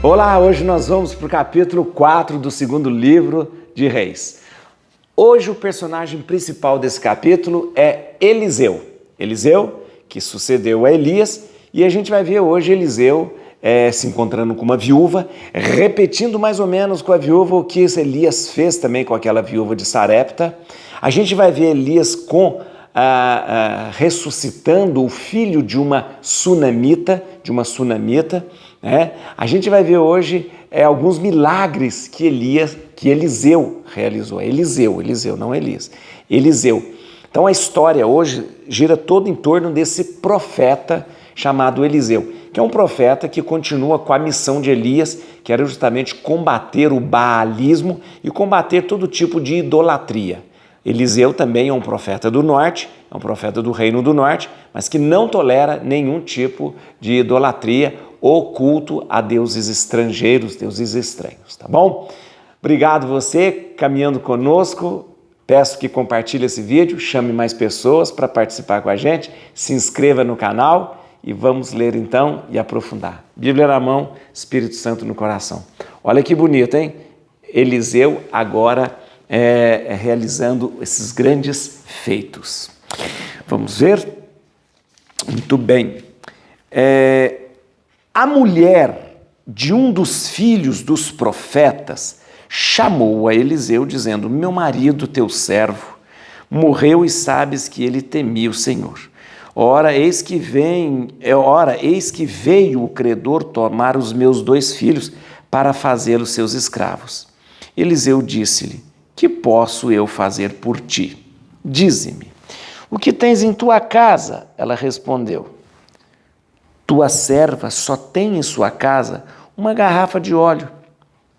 Olá, hoje nós vamos para o capítulo 4 do segundo livro de Reis. Hoje o personagem principal desse capítulo é Eliseu. Eliseu, que sucedeu a Elias, e a gente vai ver hoje Eliseu se encontrando com uma viúva, repetindo mais ou menos com a viúva o que Elias fez também com aquela viúva de Sarepta. A gente vai ver Elias ressuscitando o filho de uma sunamita, né? A gente vai ver hoje alguns milagres que Eliseu realizou. Eliseu, não Elias. Eliseu. Então a história hoje gira todo em torno desse profeta chamado Eliseu, que é um profeta que continua com a missão de Elias, que era justamente combater o baalismo e combater todo tipo de idolatria. Eliseu também é um profeta do norte, é um profeta do reino do norte, mas que não tolera nenhum tipo de idolatria ou culto a deuses estrangeiros, deuses estranhos, tá bom? Obrigado você caminhando conosco. Peço que compartilhe esse vídeo, chame mais pessoas para participar com a gente, se inscreva no canal e vamos ler então e aprofundar. Bíblia na mão, Espírito Santo no coração. Olha que bonito, hein? Eliseu agora realizando esses grandes feitos. Vamos ver? Muito bem. A mulher de um dos filhos dos profetas chamou a Eliseu dizendo: meu marido, teu servo, morreu e sabes que ele temia o Senhor. Ora, eis que veio o credor tomar os meus 2 filhos para fazê-los seus escravos. Eliseu disse-lhe: que posso eu fazer por ti? Dize-me, o que tens em tua casa? Ela respondeu: tua serva só tem em sua casa uma garrafa de óleo.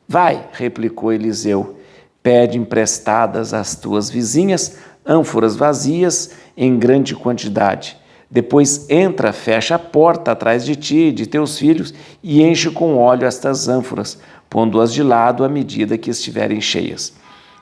Vai, replicou Eliseu, pede emprestadas às tuas vizinhas ânforas vazias em grande quantidade. Depois entra, fecha a porta atrás de ti e de teus filhos e enche com óleo estas ânforas, pondo-as de lado à medida que estiverem cheias.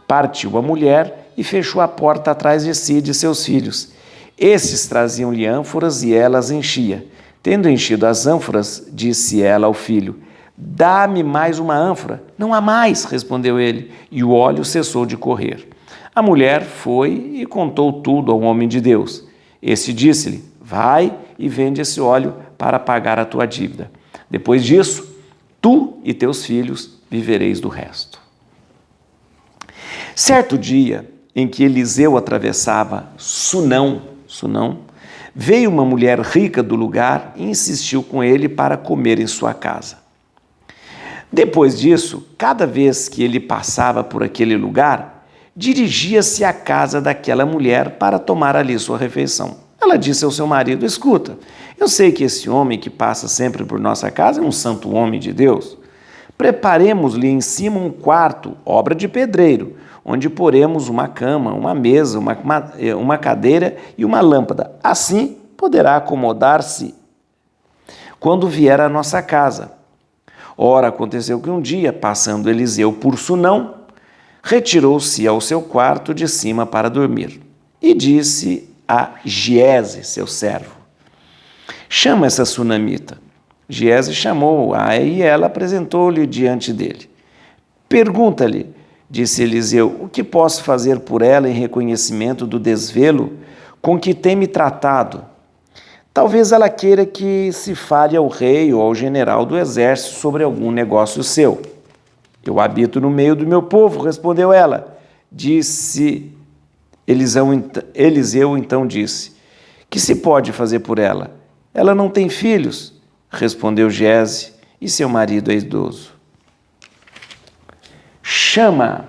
Partiu a mulher e fechou a porta atrás de si e de seus filhos. Estes traziam-lhe ânforas e ela as enchia. Tendo enchido as ânforas, disse ela ao filho: dá-me mais uma ânfora. Não há mais, respondeu ele, e o óleo cessou de correr. A mulher foi e contou tudo ao homem de Deus. Este disse-lhe: vai e vende esse óleo para pagar a tua dívida. Depois disso, tu e teus filhos vivereis do resto. Certo dia, em que Eliseu atravessava Sunão, veio uma mulher rica do lugar e insistiu com ele para comer em sua casa. Depois disso, cada vez que ele passava por aquele lugar, dirigia-se à casa daquela mulher para tomar ali sua refeição. Ela disse ao seu marido: escuta, eu sei que esse homem que passa sempre por nossa casa é um santo homem de Deus. Preparemos-lhe em cima um quarto, obra de pedreiro, onde poremos uma cama, uma mesa, uma cadeira e uma lâmpada. Assim poderá acomodar-se quando vier à nossa casa. Ora, aconteceu que um dia, passando Eliseu por Sunão, retirou-se ao seu quarto de cima para dormir. E disse a Giese, seu servo: chama essa sunamita. Giese chamou-a e ela apresentou-lhe diante dele. Pergunta-lhe, disse Eliseu, o que posso fazer por ela em reconhecimento do desvelo com que tem me tratado? Talvez ela queira que se fale ao rei ou ao general do exército sobre algum negócio seu. Eu habito no meio do meu povo, respondeu ela. Eliseu então disse: que se pode fazer por ela? Ela não tem filhos, respondeu Giese, e seu marido é idoso. Chama,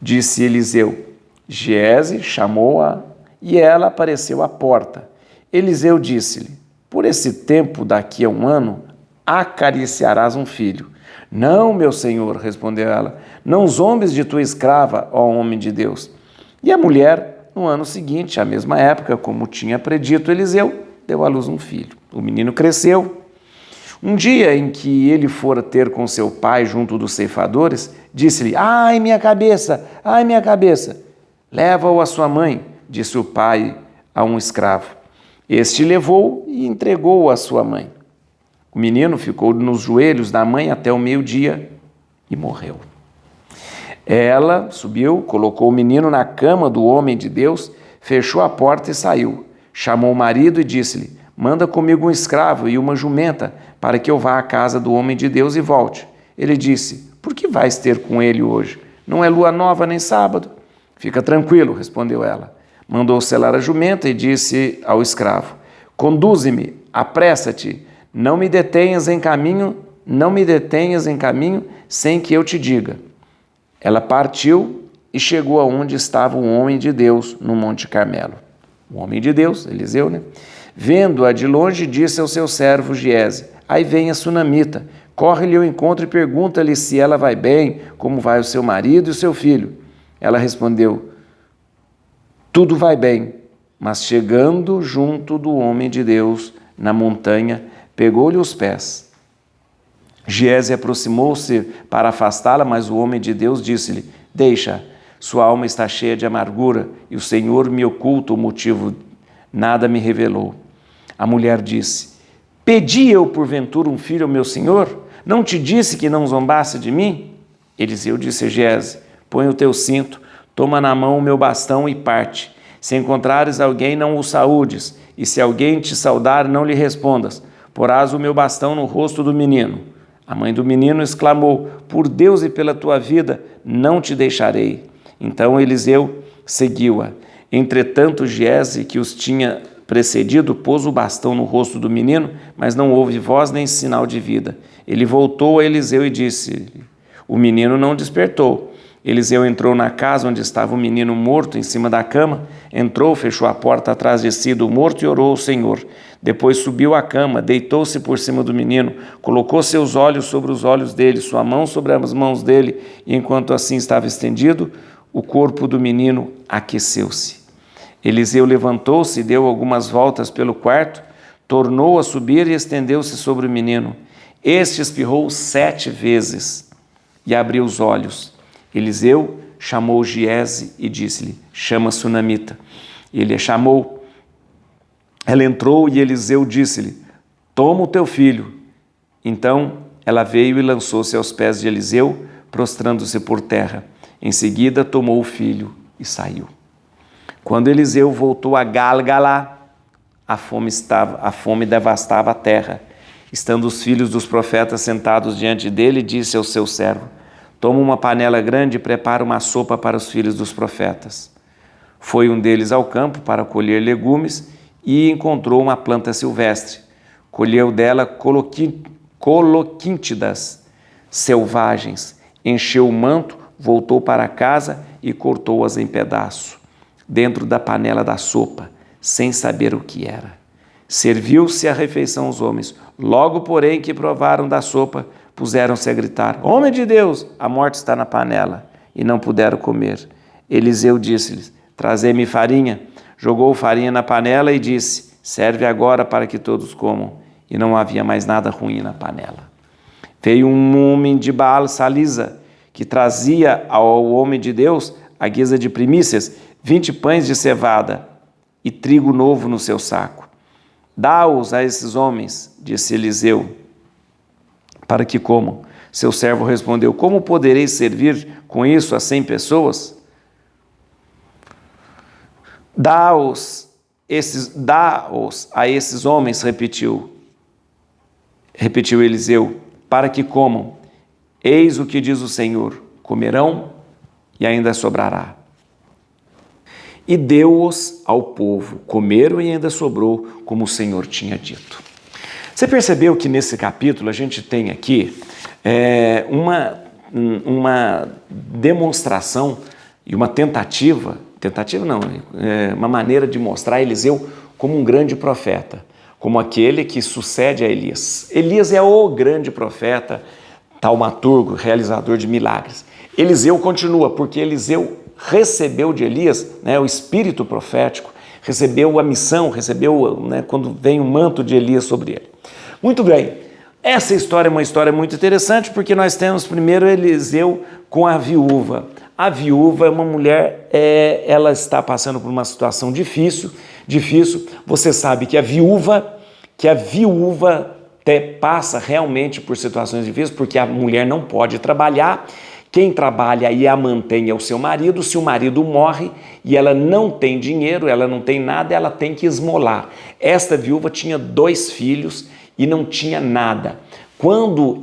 disse Eliseu. Giese chamou-a e ela apareceu à porta. Eliseu disse-lhe: por esse tempo, daqui a 1 ano, acariciarás um filho. Não, meu senhor, respondeu ela, não zombes de tua escrava, ó homem de Deus. E a mulher, no ano seguinte, à mesma época, como tinha predito Eliseu, deu à luz um filho. O menino cresceu. Um dia em que ele fora ter com seu pai junto dos ceifadores, disse-lhe: ai, minha cabeça, ai, minha cabeça. Leva-o à sua mãe, disse o pai a um escravo. Este levou e entregou-o à sua mãe. O menino ficou nos joelhos da mãe até o meio-dia e morreu. Ela subiu, colocou o menino na cama do homem de Deus, fechou a porta e saiu. Chamou o marido e disse-lhe: manda comigo um escravo e uma jumenta, para que eu vá à casa do homem de Deus e volte. Ele disse: por que vais ter com ele hoje? Não é lua nova nem sábado. Fica tranquilo, respondeu ela. Mandou selar a jumenta e disse ao escravo: conduze-me, apressa-te, não me detenhas em caminho sem que eu te diga. Ela partiu e chegou aonde estava o homem de Deus, no Monte Carmelo. O homem de Deus, Eliseu, né? Vendo-a de longe, disse ao seu servo Giese: aí vem a sunamita, corre-lhe ao encontro e pergunta-lhe se ela vai bem, como vai o seu marido e o seu filho. Ela respondeu: tudo vai bem. Mas chegando junto do homem de Deus, na montanha, pegou-lhe os pés. Giese aproximou-se para afastá-la, mas o homem de Deus disse-lhe: deixa, sua alma está cheia de amargura, e o Senhor me oculta o motivo, nada me revelou. A mulher disse: pedi eu porventura um filho ao meu senhor? Não te disse que não zombasse de mim? Eliseu disse a Giese: põe o teu cinto, toma na mão o meu bastão e parte. Se encontrares alguém, não o saúdes, e se alguém te saudar, não lhe respondas. Porás o meu bastão no rosto do menino. A mãe do menino exclamou: por Deus e pela tua vida, não te deixarei. Então Eliseu seguiu-a. Entretanto, Giese, que os tinha precedido, pôs o bastão no rosto do menino, mas não houve voz nem sinal de vida. Ele voltou a Eliseu e disse: o menino não despertou. Eliseu entrou na casa onde estava o menino morto em cima da cama, entrou, fechou a porta atrás de si do morto e orou ao Senhor. Depois subiu à cama, deitou-se por cima do menino, colocou seus olhos sobre os olhos dele, sua mão sobre as mãos dele, e enquanto assim estava estendido, o corpo do menino aqueceu-se. Eliseu levantou-se e deu algumas voltas pelo quarto, tornou a subir e estendeu-se sobre o menino. Este espirrou 7 vezes e abriu os olhos. Eliseu chamou Giese e disse-lhe: chama a sunamita. Ele a chamou. Ela entrou e Eliseu disse-lhe: toma o teu filho. Então ela veio e lançou-se aos pés de Eliseu, prostrando-se por terra. Em seguida tomou o filho e saiu. Quando Eliseu voltou a Gálgala, a fome devastava a terra. Estando os filhos dos profetas sentados diante dele, disse ao seu servo: toma uma panela grande e prepara uma sopa para os filhos dos profetas. Foi um deles ao campo para colher legumes e encontrou uma planta silvestre. Colheu dela coloquíntidas selvagens, encheu o manto, voltou para casa e cortou-as em pedaço, dentro da panela da sopa, sem saber o que era. Serviu-se a refeição aos homens. Logo, porém, que provaram da sopa, puseram-se a gritar: homem de Deus, a morte está na panela, e não puderam comer. Eliseu disse-lhes: trazei-me farinha. Jogou farinha na panela e disse: serve agora para que todos comam. E não havia mais nada ruim na panela. Veio um homem de Baal-Salisa, que trazia ao homem de Deus, à guisa de primícias, 20 pães de cevada e trigo novo no seu saco. Dá-os a esses homens, disse Eliseu, para que comam. Seu servo respondeu: como poderei servir com isso a 100 pessoas? Dá-os a esses homens, repetiu Eliseu, para que comam. Eis o que diz o Senhor: comerão e ainda sobrará. E deu-os ao povo, comeram e ainda sobrou, como o Senhor tinha dito. Você percebeu que nesse capítulo a gente tem aqui uma demonstração e uma uma maneira de mostrar Eliseu como um grande profeta, como aquele que sucede a Elias. Elias é o grande profeta, taumaturgo, realizador de milagres. Eliseu continua, porque Eliseu recebeu de Elias, o espírito profético, recebeu a missão, quando vem o manto de Elias sobre ele. Muito bem, essa história é uma história muito interessante, porque nós temos primeiro Eliseu com a viúva. A viúva é uma mulher, ela está passando por uma situação difícil. Você sabe que a viúva passa realmente por situações difíceis, porque a mulher não pode trabalhar, quem trabalha e a mantém é o seu marido. Se o marido morre e ela não tem dinheiro, ela não tem nada, ela tem que esmolar. Esta viúva tinha 2 filhos e não tinha nada. Quando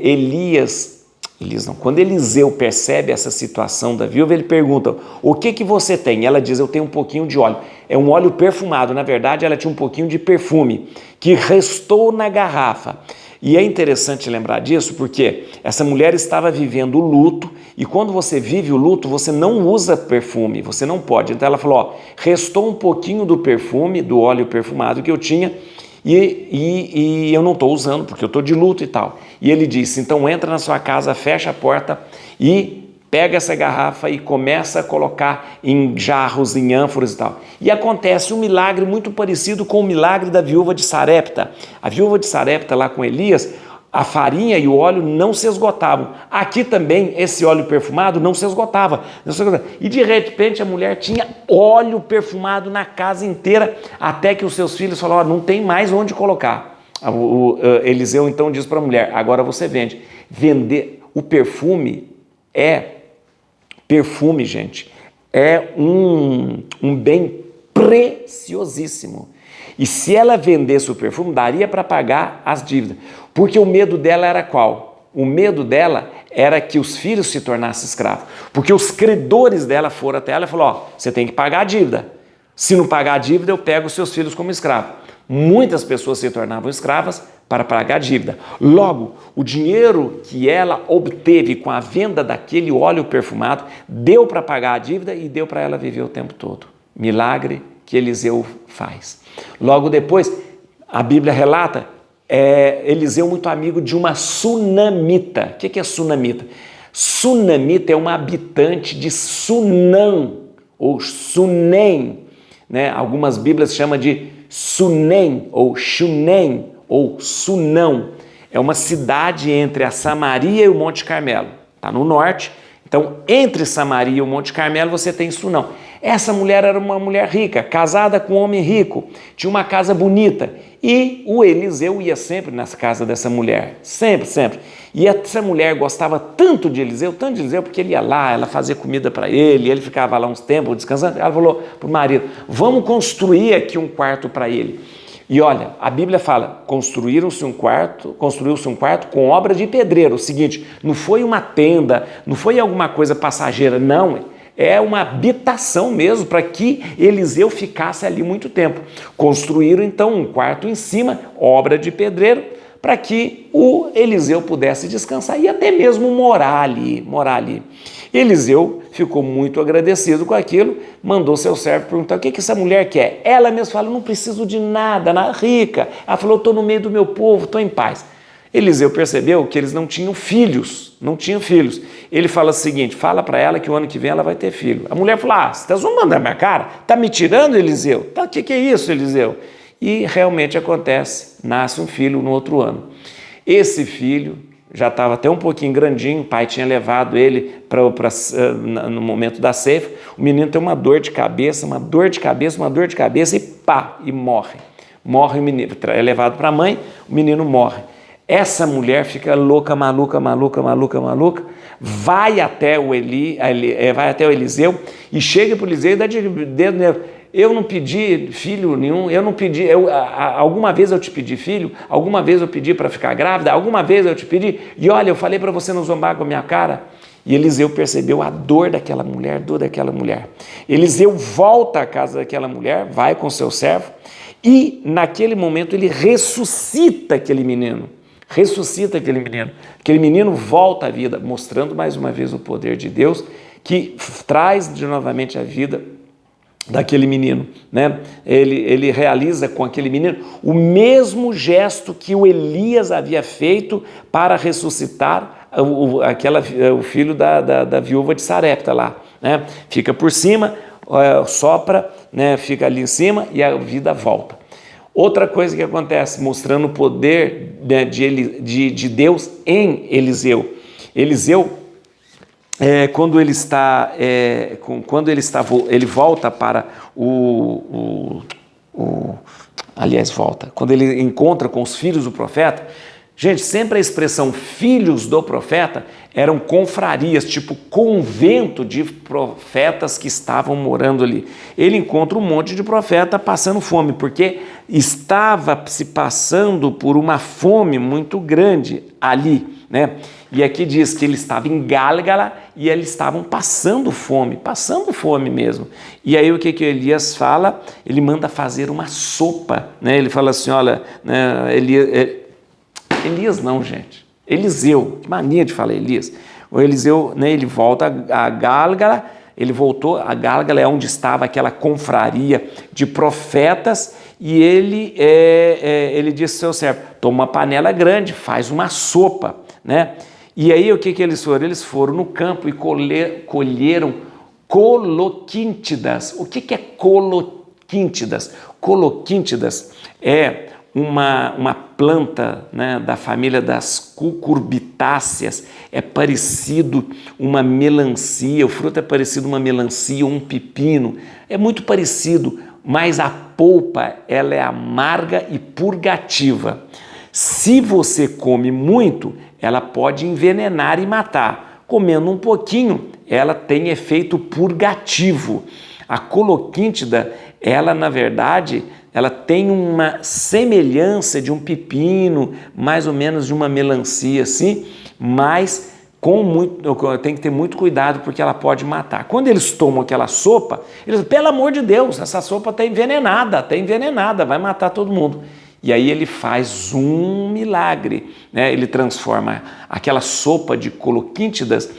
quando Eliseu percebe essa situação da viúva, ele pergunta: o que você tem? Ela diz: eu tenho um pouquinho de óleo. É um óleo perfumado. Na verdade, ela tinha um pouquinho de perfume que restou na garrafa. E é interessante lembrar disso porque essa mulher estava vivendo o luto, e quando você vive o luto, você não usa perfume, você não pode. Então ela falou: ó, restou um pouquinho do perfume, do óleo perfumado que eu tinha, e eu não estou usando porque eu estou de luto e tal. E ele disse: então entra na sua casa, fecha a porta e pega essa garrafa e começa a colocar em jarros, em ânforas e tal. E acontece um milagre muito parecido com o milagre da viúva de Sarepta. A viúva de Sarepta lá com Elias, a farinha e o óleo não se esgotavam. Aqui também esse óleo perfumado não se esgotava. E de repente a mulher tinha óleo perfumado na casa inteira, até que os seus filhos falaram: não tem mais onde colocar. Eliseu então diz para a mulher: agora você vende. Vender o perfume gente, é um bem preciosíssimo. E se ela vendesse o perfume, daria para pagar as dívidas. Porque o medo dela era qual? O medo dela era que os filhos se tornassem escravos. Porque os credores dela foram até ela e falaram: ó, você tem que pagar a dívida. Se não pagar a dívida, eu pego os seus filhos como escravo. Muitas pessoas se tornavam escravas para pagar a dívida. Logo, o dinheiro que ela obteve com a venda daquele óleo perfumado deu para pagar a dívida e deu para ela viver o tempo todo. Milagre que Eliseu faz. Logo depois, a Bíblia relata Eliseu muito amigo de uma sunamita. O que é sunamita? Sunamita é uma habitante de Sunã, ou Sunem, né? Algumas Bíblias chamam de Sunem, ou Shunem, ou Sunão. É uma cidade entre a Samaria e o Monte Carmelo. Está no norte. Então, entre Samaria e o Monte Carmelo, você tem Sunão. Essa mulher era uma mulher rica, casada com um homem rico, tinha uma casa bonita. E o Eliseu ia sempre nessa casa dessa mulher, sempre, sempre. E essa mulher gostava tanto de Eliseu, porque ele ia lá, ela fazia comida para ele ficava lá uns tempos descansando. Ela falou para o marido: vamos construir aqui um quarto para ele. E olha, a Bíblia fala: construiu-se um quarto com obra de pedreiro. O seguinte, não foi uma tenda, não foi alguma coisa passageira, não. É uma habitação mesmo, para que Eliseu ficasse ali muito tempo. Construíram então um quarto em cima, obra de pedreiro, para que o Eliseu pudesse descansar e até mesmo morar ali. Eliseu ficou muito agradecido com aquilo, mandou seu servo perguntar: o que essa mulher quer? Ela mesma fala: não preciso de nada, rica. Ela falou: estou no meio do meu povo, estou em paz. Eliseu percebeu que eles não tinham filhos. Ele fala o seguinte: fala para ela que o ano que vem ela vai ter filho. A mulher falou: você está zombando da minha cara? Está me tirando, Eliseu? O que é isso, Eliseu? E realmente acontece, nasce um filho no outro ano. Esse filho já estava até um pouquinho grandinho, o pai tinha levado ele no momento da ceifa. O menino tem uma dor de cabeça e morre. Morre o menino, é levado para a mãe, o menino morre. Essa mulher fica louca, maluca, vai até o Eliseu e chega para o Eliseu e dá de dedo nele: eu não pedi filho nenhum, alguma vez eu te pedi filho, alguma vez eu pedi para ficar grávida, alguma vez eu te pedi, e olha, eu falei para você não zombar com a minha cara. E Eliseu percebeu a dor daquela mulher. Eliseu volta à casa daquela mulher, vai com seu servo, e naquele momento ele ressuscita aquele menino. Aquele menino volta à vida, mostrando mais uma vez o poder de Deus, que traz novamente a vida daquele menino, né? Ele realiza com aquele menino o mesmo gesto que o Elias havia feito para ressuscitar o filho da viúva de Sarepta lá, né? Fica por cima, sopra, né? Fica ali em cima e a vida volta. Outra coisa que acontece, mostrando o poder, né, de Deus em Eliseu. Quando ele volta para quando ele encontra com os filhos do profeta, Gente, sempre a expressão filhos do profeta eram confrarias, tipo convento de profetas que estavam morando ali. Ele encontra um monte de profeta passando fome, porque estava se passando por uma fome muito grande ali, né? E aqui diz que ele estava em Gálgala e eles estavam passando fome mesmo. E aí o que Elias fala? Ele manda fazer uma sopa, né? Ele fala assim, olha, né, Elias não, gente. Eliseu, que mania de falar Elias. O Eliseu, né, ele volta a Gálgala, ele voltou, a Gálgala é onde estava aquela confraria de profetas, e ele disse ao seu servo, toma uma panela grande, faz uma sopa, né? E aí o que eles foram? Eles foram no campo e colheram coloquíntidas. O que é coloquíntidas? Coloquíntidas é uma planta, né, da família das cucurbitáceas, é parecido uma melancia, o fruto é parecido uma melancia ou um pepino, é muito parecido, mas a polpa ela é amarga e purgativa. Se você come muito, ela pode envenenar e matar. Comendo um pouquinho, ela tem efeito purgativo. A coloquíntida, ela na verdade, ela tem uma semelhança de um pepino, mais ou menos de uma melancia assim, mas tem que ter muito cuidado porque ela pode matar. Quando eles tomam aquela sopa, eles dizem, pelo amor de Deus, essa sopa está envenenada, vai matar todo mundo. E aí ele faz um milagre, né? Ele transforma aquela sopa de coloquíntidas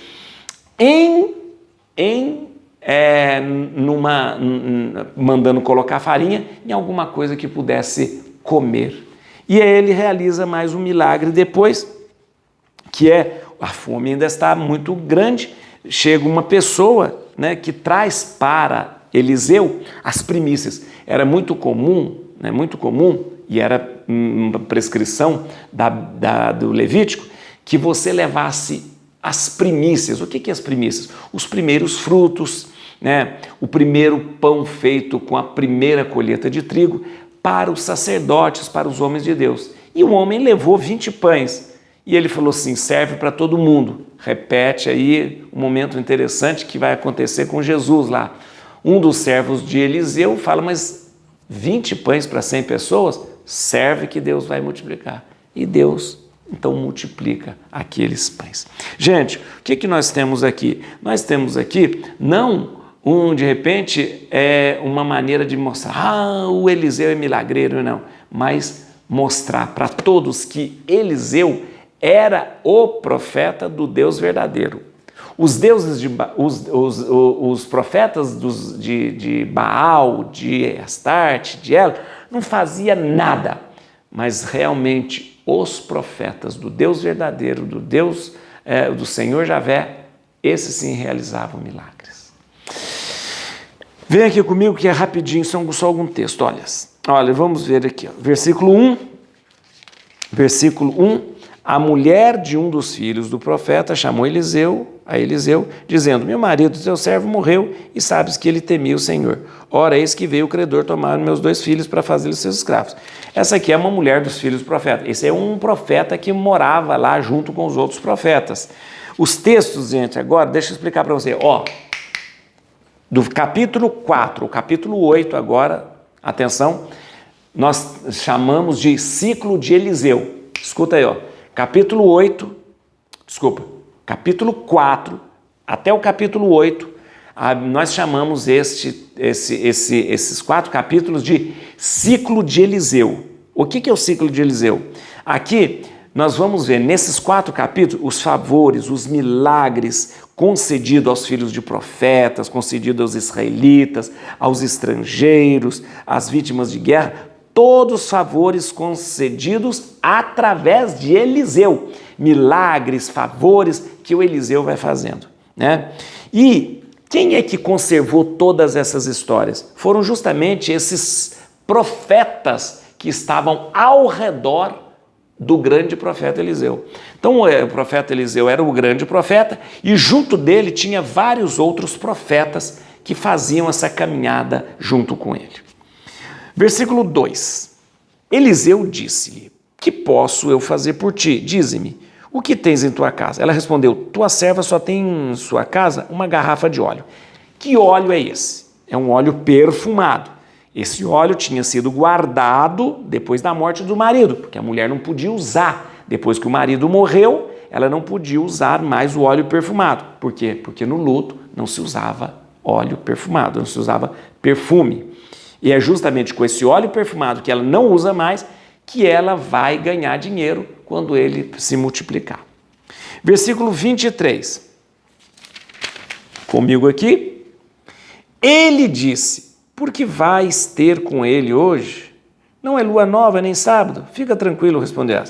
mandando colocar farinha em alguma coisa que pudesse comer. E aí ele realiza mais um milagre depois, que é, a fome ainda está muito grande, chega uma pessoa, né, que traz para Eliseu as primícias. Era muito comum, e era uma prescrição do Levítico, que você levasse as primícias. O que é as primícias? Os primeiros frutos, né? O primeiro pão feito com a primeira colheita de trigo para os sacerdotes, para os homens de Deus. E o homem levou 20 pães. E ele falou assim, serve para todo mundo. Repete aí um momento interessante que vai acontecer com Jesus lá. Um dos servos de Eliseu fala, mas 20 pães para 100 pessoas? Serve que Deus vai multiplicar. E Deus, então, multiplica aqueles pães. Gente, o que nós temos aqui? Nós temos aqui, não de repente, uma maneira de mostrar, o Eliseu é milagreiro, não, mas mostrar para todos que Eliseu era o profeta do Deus verdadeiro. Os deuses os profetas de Baal, de Astarte, de El, não fazia nada, mas realmente os profetas do Deus verdadeiro, do Deus do Senhor Javé, esses sim realizavam milagres. Vem aqui comigo que é rapidinho, só algum texto, olha, vamos ver aqui, ó. Versículo 1, a mulher de um dos filhos do profeta chamou a Eliseu, dizendo, meu marido, teu servo, morreu, e sabes que ele temia o Senhor. Ora, eis que veio o credor tomar meus 2 filhos para fazê-los seus escravos. Essa aqui é uma mulher dos filhos do profeta. Esse é um profeta que morava lá junto com os outros profetas. Os textos, gente, agora, deixa eu explicar para você, do capítulo 4, o capítulo 8 agora, atenção, nós chamamos de ciclo de Eliseu. Escuta aí, capítulo 4 até o capítulo 8, nós chamamos esses 4 capítulos de ciclo de Eliseu. O que é o ciclo de Eliseu? Aqui nós vamos ver nesses 4 capítulos os favores, os milagres concedidos aos filhos de profetas, concedidos aos israelitas, aos estrangeiros, às vítimas de guerra, todos os favores concedidos através de Eliseu, milagres, favores que o Eliseu vai fazendo, né? E quem é que conservou todas essas histórias? Foram justamente esses profetas que estavam ao redor do grande profeta Eliseu. Então o profeta Eliseu era o grande profeta e junto dele tinha vários outros profetas que faziam essa caminhada junto com ele. Versículo 2, Eliseu disse-lhe, que posso eu fazer por ti? Dize-me, o que tens em tua casa? Ela respondeu, tua serva só tem em sua casa uma garrafa de óleo. Que óleo é esse? É um óleo perfumado. Esse óleo tinha sido guardado depois da morte do marido, porque a mulher não podia usar. Depois que o marido morreu, ela não podia usar mais o óleo perfumado. Por quê? Porque no luto não se usava óleo perfumado, não se usava perfume. E é justamente com esse óleo perfumado que ela não usa mais que ela vai ganhar dinheiro quando ele se multiplicar. Versículo 23. Comigo aqui. Ele disse, por que vais ter com ele hoje? Não é lua nova nem sábado. Fica tranquilo, respondeu ela.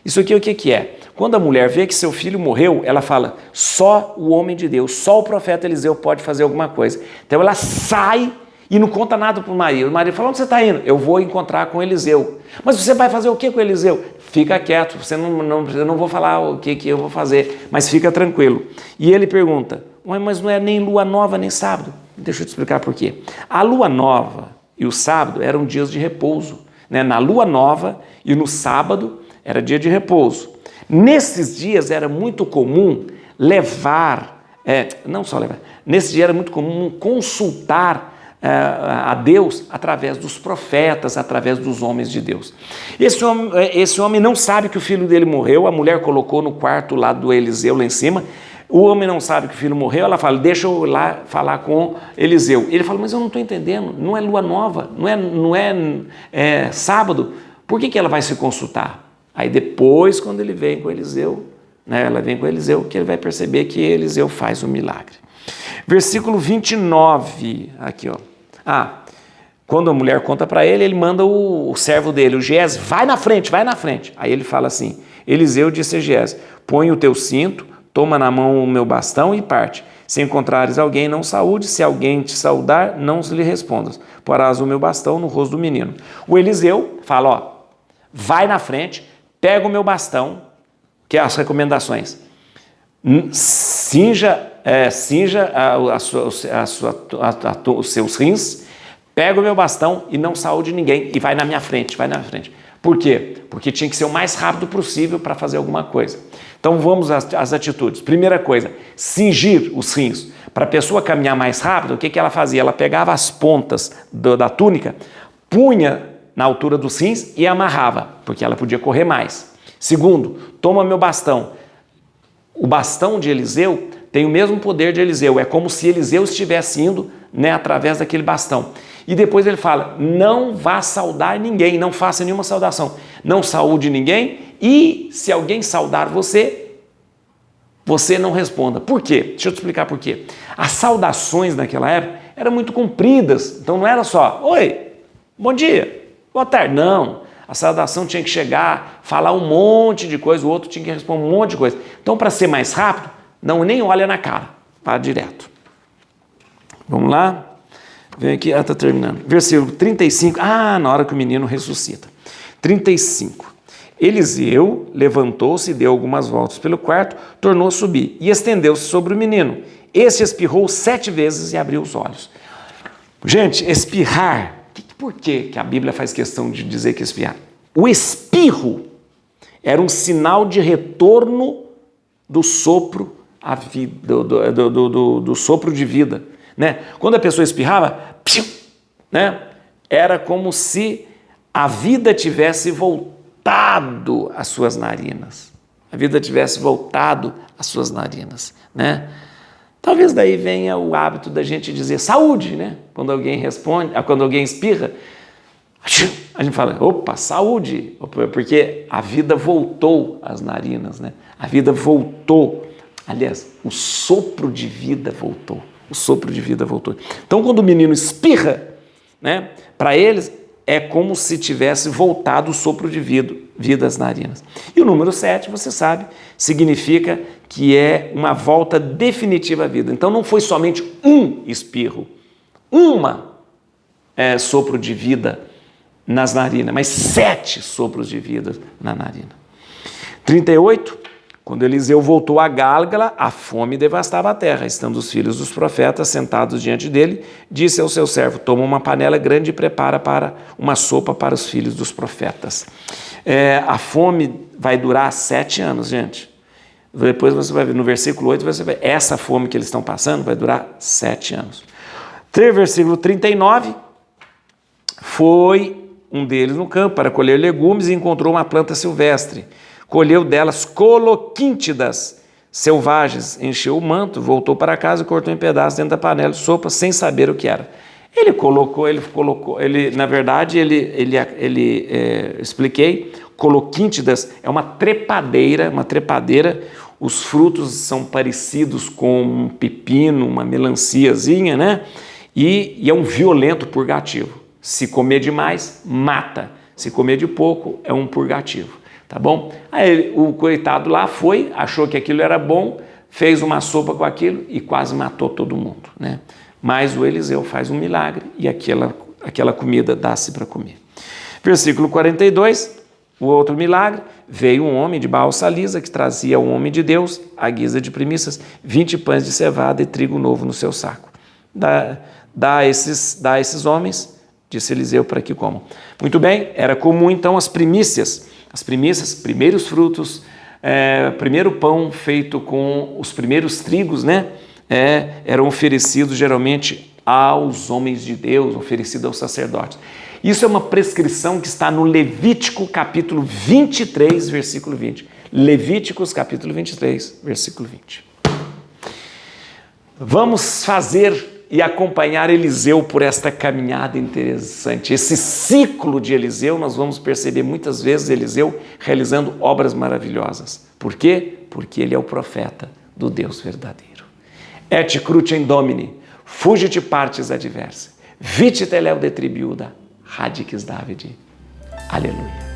Isso aqui o que é? Quando a mulher vê que seu filho morreu, ela fala, só o homem de Deus, só o profeta Eliseu pode fazer alguma coisa. Então ela sai e não conta nada para o marido. O marido fala, onde você está indo? Eu vou encontrar com Eliseu. Mas você vai fazer o que com Eliseu? Fica quieto, eu não vou falar o que eu vou fazer, mas fica tranquilo. E ele pergunta, mas não é nem lua nova nem sábado. Deixa eu te explicar por quê. A lua nova e o sábado eram dias de repouso. Né? Na lua nova e no sábado era dia de repouso. Nesses dias era muito comum nesse dia era muito comum consultar a Deus através dos profetas, através dos homens de Deus. Esse homem não sabe que o filho dele morreu, a mulher colocou no quarto lá do Eliseu, lá em cima, o homem não sabe que o filho morreu, ela fala, deixa eu lá falar com Eliseu. Ele fala, mas eu não estou entendendo, não é lua nova, não é sábado, por que ela vai se consultar? Aí depois, quando ele vem com Eliseu, né, ela vem com Eliseu, que ele vai perceber que Eliseu faz o milagre. Versículo 29, aqui ó. Quando a mulher conta para ele, ele manda o servo dele, o Giese, vai na frente. Aí ele fala assim, Eliseu disse a Giese, põe o teu cinto, toma na mão o meu bastão e parte. Se encontrares alguém, não saúde, se alguém te saudar, não lhe respondas. Porás o meu bastão no rosto do menino. O Eliseu fala, vai na frente, pega o meu bastão, que é as recomendações, cinja os seus rins, pega o meu bastão e não saúde ninguém e vai na minha frente, Por quê? Porque tinha que ser o mais rápido possível para fazer alguma coisa. Então vamos às atitudes. Primeira coisa, cingir os rins. Para a pessoa caminhar mais rápido, o que ela fazia? Ela pegava as pontas da túnica, punha na altura dos rins e amarrava, porque ela podia correr mais. Segundo, toma meu bastão. O bastão de Eliseu tem o mesmo poder de Eliseu, é como se Eliseu estivesse indo, né, através daquele bastão. E depois ele fala, não vá saudar ninguém, não faça nenhuma saudação, não saúde ninguém e se alguém saudar você, você não responda. Por quê? Deixa eu te explicar por quê. As saudações naquela época eram muito compridas, então não era só, oi, bom dia, boa tarde, não. A saudação tinha que chegar, falar um monte de coisa, o outro tinha que responder um monte de coisa. Então, para ser mais rápido, nem olha na cara, vá direto. Vamos lá? Vem aqui, está terminando. Versículo 35, na hora que o menino ressuscita. 35. Eliseu levantou-se e deu algumas voltas pelo quarto, tornou a subir e estendeu-se sobre o menino. Este espirrou 7 vezes e abriu os olhos. Gente, espirrar. Por que a Bíblia faz questão de dizer que espirrar? O espirro era um sinal de retorno do sopro à vida, do sopro de vida. Né? Quando a pessoa espirrava, né? Era como se a vida tivesse voltado às suas narinas. A vida tivesse voltado às suas narinas. Né? Talvez daí venha o hábito da gente dizer saúde, né? Quando alguém responde, quando alguém espirra, a gente fala, opa, saúde, porque a vida voltou às narinas, né? A vida voltou, aliás, o sopro de vida voltou, Então, quando o menino espirra, né? Para eles é como se tivesse voltado o sopro de vida às narinas. E o número 7, você sabe, significa que é uma volta definitiva à vida. Então não foi somente um espirro, sopro de vida nas narinas, mas 7 sopros de vida na narina. 38, Quando Eliseu voltou a Gálgala, a fome devastava a terra. Estando os filhos dos profetas sentados diante dele, disse ao seu servo: toma uma panela grande e prepara para uma sopa para os filhos dos profetas. A fome vai durar 7 anos, gente. Depois você vai ver, no versículo 8, você vai ver, essa fome que eles estão passando vai durar 7 anos. Versículo 39, foi um deles no campo para colher legumes e encontrou uma planta silvestre. Colheu delas coloquíntidas selvagens, encheu o manto, voltou para casa e cortou em pedaços dentro da panela de sopa, sem saber o que era. Na verdade, expliquei, coloquíntidas é uma trepadeira, os frutos são parecidos com um pepino, uma melanciazinha, né? E é um violento purgativo. Se comer demais, mata. Se comer de pouco, é um purgativo. Tá bom? Aí o coitado lá foi, achou que aquilo era bom, fez uma sopa com aquilo e quase matou todo mundo, né? Mas o Eliseu faz um milagre e aquela comida dá-se para comer. Versículo 42, o outro milagre, veio um homem de Baal-Salisa que trazia um homem de Deus, à guisa de primícias, 20 pães de cevada e trigo novo no seu saco. Dá a esses homens, disse Eliseu, para que comam. Muito bem, era comum então as primícias, primeiros frutos, primeiro pão feito com os primeiros trigos, né? Eram oferecidos geralmente aos homens de Deus, oferecidos aos sacerdotes. Isso é uma prescrição que está no Levítico capítulo 23, versículo 20. Levíticos capítulo 23, versículo 20. Vamos fazer e acompanhar Eliseu por esta caminhada interessante. Esse ciclo de Eliseu, nós vamos perceber muitas vezes Eliseu realizando obras maravilhosas. Por quê? Porque ele é o profeta do Deus verdadeiro. Et crucem Domini, fugit partes adversae, vite teleu de tribiuda, radix Davidi. Aleluia.